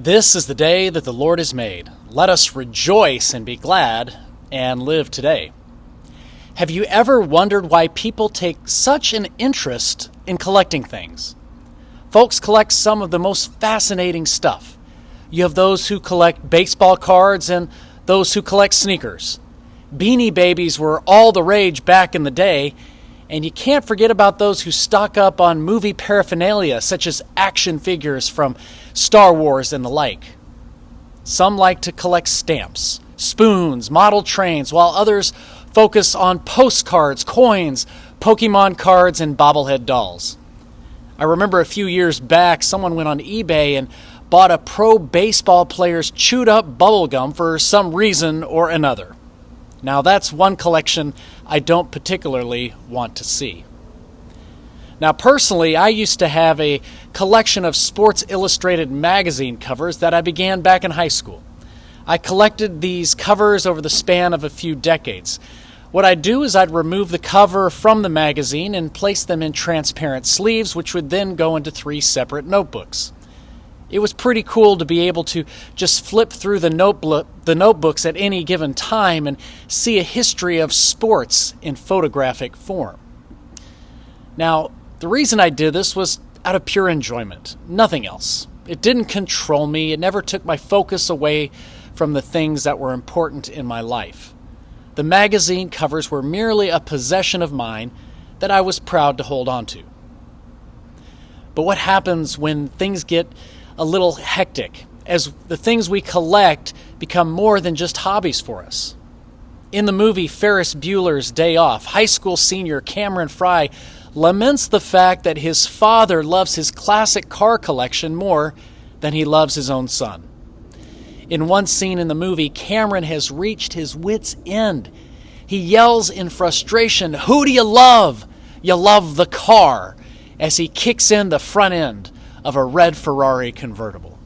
This is the day that the Lord has made. Let us rejoice and be glad and live today. Have you ever wondered why people take such an interest in collecting things? Folks collect some of the most fascinating stuff. You have those who collect baseball cards and those who collect sneakers. Beanie Babies were all the rage back in the day, and you can't forget about those who stock up on movie paraphernalia such as action figures from Star Wars and the like. Some like to collect stamps, spoons, model trains, while others focus on postcards, coins, Pokemon cards, and bobblehead dolls. I remember a few years back, someone went on eBay and bought a pro baseball player's chewed up bubblegum for some reason or another. Now that's one collection I don't particularly want to see. Now personally, I used to have a collection of Sports Illustrated magazine covers that I began back in high school. I collected these covers over the span of a few decades. What I'd do is I'd remove the cover from the magazine and place them in transparent sleeves, which would then go into 3 separate notebooks. It was pretty cool to be able to just flip through the notebooks at any given time and see a history of sports in photographic form. Now, the reason I did this was out of pure enjoyment, nothing else. It didn't control me. It never took my focus away from the things that were important in my life. The magazine covers were merely a possession of mine that I was proud to hold on to. But what happens when things get a little hectic, as the things we collect become more than just hobbies for us? In the movie Ferris Bueller's Day Off, high school senior Cameron Fry laments the fact that his father loves his classic car collection more than he loves his own son. In one scene in the movie, Cameron has reached his wit's end. He yells in frustration, "Who do you love? You love the car," as he kicks in the front end of a red Ferrari convertible.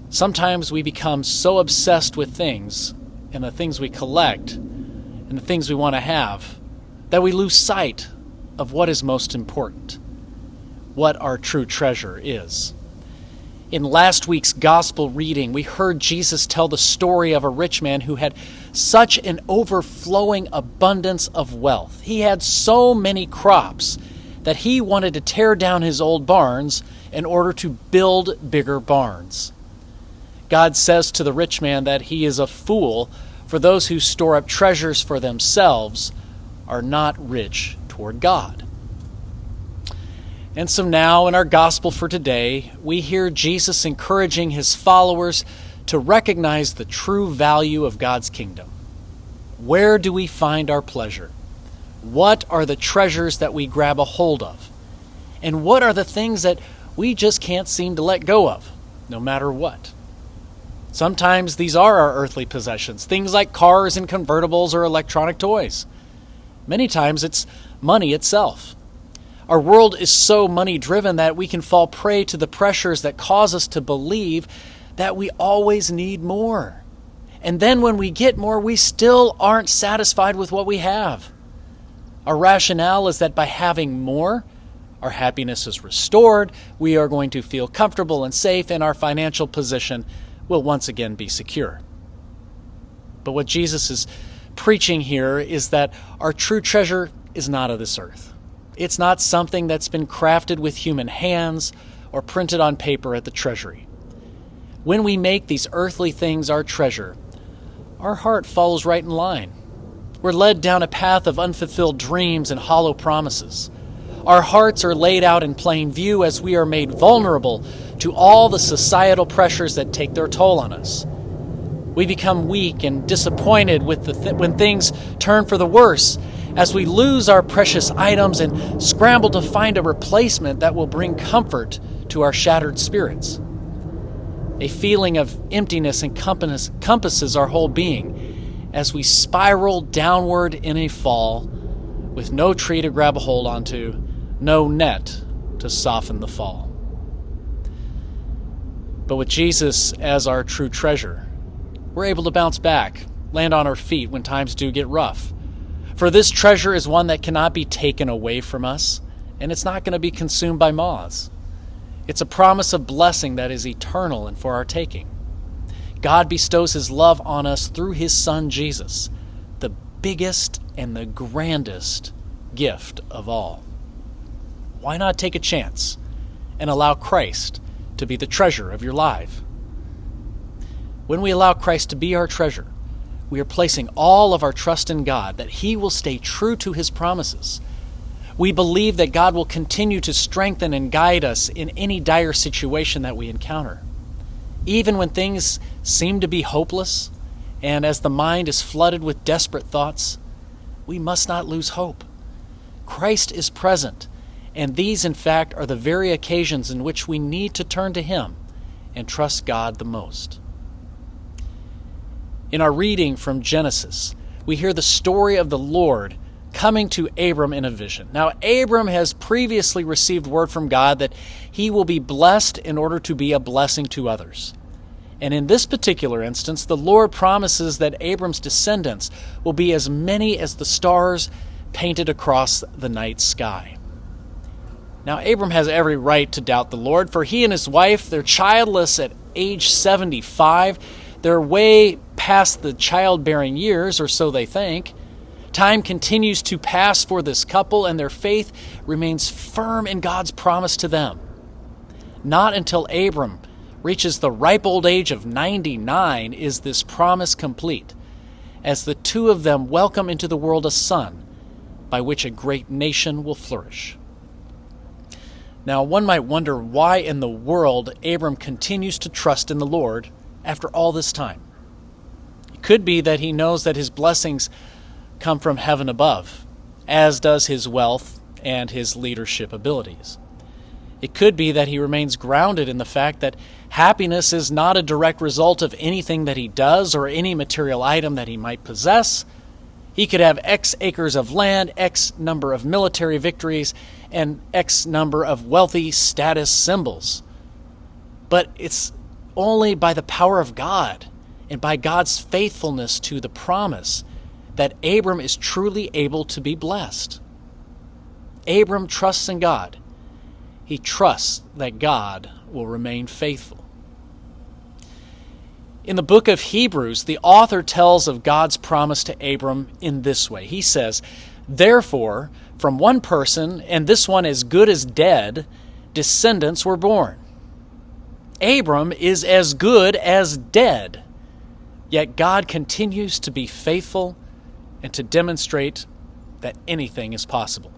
Sometimes we become so obsessed with things and the things we collect and the things we want to have that we lose sight of what is most important, what our true treasure is. In last week's gospel reading, we heard Jesus tell the story of a rich man who had such an overflowing abundance of wealth. He had so many crops that he wanted to tear down his old barns in order to build bigger barns. God says to the rich man that he is a fool, for those who store up treasures for themselves are not rich toward God. And so now in our gospel for today, we hear Jesus encouraging his followers to recognize the true value of God's kingdom. Where do we find our pleasure? What are the treasures that we grab a hold of? And what are the things that we just can't seem to let go of, no matter what? Sometimes these are our earthly possessions, things like cars and convertibles or electronic toys. Many times it's money itself. Our world is so money-driven that we can fall prey to the pressures that cause us to believe that we always need more. And then when we get more, we still aren't satisfied with what we have. Our rationale is that by having more, our happiness is restored, we are going to feel comfortable and safe, and our financial position will once again be secure. But what Jesus is preaching here is that our true treasure is not of this earth. It's not something that's been crafted with human hands or printed on paper at the treasury. When we make these earthly things our treasure, our heart follows right in line. We're led down a path of unfulfilled dreams and hollow promises. Our hearts are laid out in plain view as we are made vulnerable to all the societal pressures that take their toll on us. We become weak and disappointed with when things turn for the worse, as we lose our precious items and scramble to find a replacement that will bring comfort to our shattered spirits. A feeling of emptiness encompasses our whole being as we spiral downward in a fall with no tree to grab a hold onto, no net to soften the fall. But with Jesus as our true treasure, we're able to bounce back, land on our feet when times do get rough. For this treasure is one that cannot be taken away from us, and it's not going to be consumed by moths. It's a promise of blessing that is eternal and for our taking. God bestows his love on us through his Son Jesus, the biggest and the grandest gift of all. Why not take a chance and allow Christ to be the treasure of your life? When we allow Christ to be our treasure, we are placing all of our trust in God that he will stay true to his promises. We believe that God will continue to strengthen and guide us in any dire situation that we encounter. Even when things seem to be hopeless, and as the mind is flooded with desperate thoughts, we must not lose hope. Christ is present, and these, in fact, are the very occasions in which we need to turn to him and trust God the most. In our reading from Genesis, we hear the story of the Lord coming to Abram in a vision. Now, Abram has previously received word from God that he will be blessed in order to be a blessing to others. And in this particular instance, the Lord promises that Abram's descendants will be as many as the stars painted across the night sky. Now, Abram has every right to doubt the Lord, for he and his wife, they're childless at age 75. They're way past the childbearing years, or so they think. Time continues to pass for this couple, and their faith remains firm in God's promise to them. Not until Abram reaches the ripe old age of 99 is this promise complete, as the two of them welcome into the world a son, by which a great nation will flourish. Now, one might wonder why in the world Abram continues to trust in the Lord after all this time. It could be that he knows that his blessings come from heaven above, as does his wealth and his leadership abilities. It could be that he remains grounded in the fact that happiness is not a direct result of anything that he does or any material item that he might possess. He could have X acres of land, X number of military victories, and X number of wealthy status symbols. But it's only by the power of God and by God's faithfulness to the promise that Abram is truly able to be blessed. Abram trusts in God. He trusts that God will remain faithful. In the book of Hebrews, the author tells of God's promise to Abram in this way. He says, "Therefore, from one person, and this one as good as dead, descendants were born." Abram is as good as dead, yet God continues to be faithful and to demonstrate that anything is possible.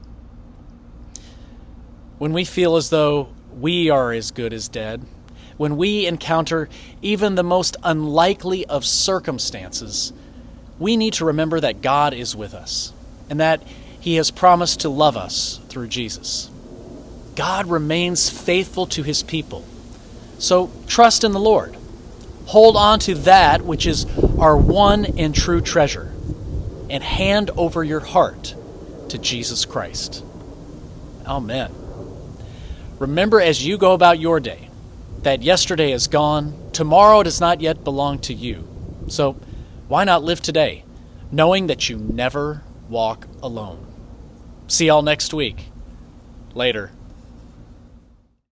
When we feel as though we are as good as dead, when we encounter even the most unlikely of circumstances, we need to remember that God is with us and that he has promised to love us through Jesus. God remains faithful to his people. So trust in the Lord. Hold on to that which is our one and true treasure, and hand over your heart to Jesus Christ. Amen. Remember as you go about your day that yesterday is gone, tomorrow does not yet belong to you. So why not live today, knowing that you never walk alone? See y'all next week. Later.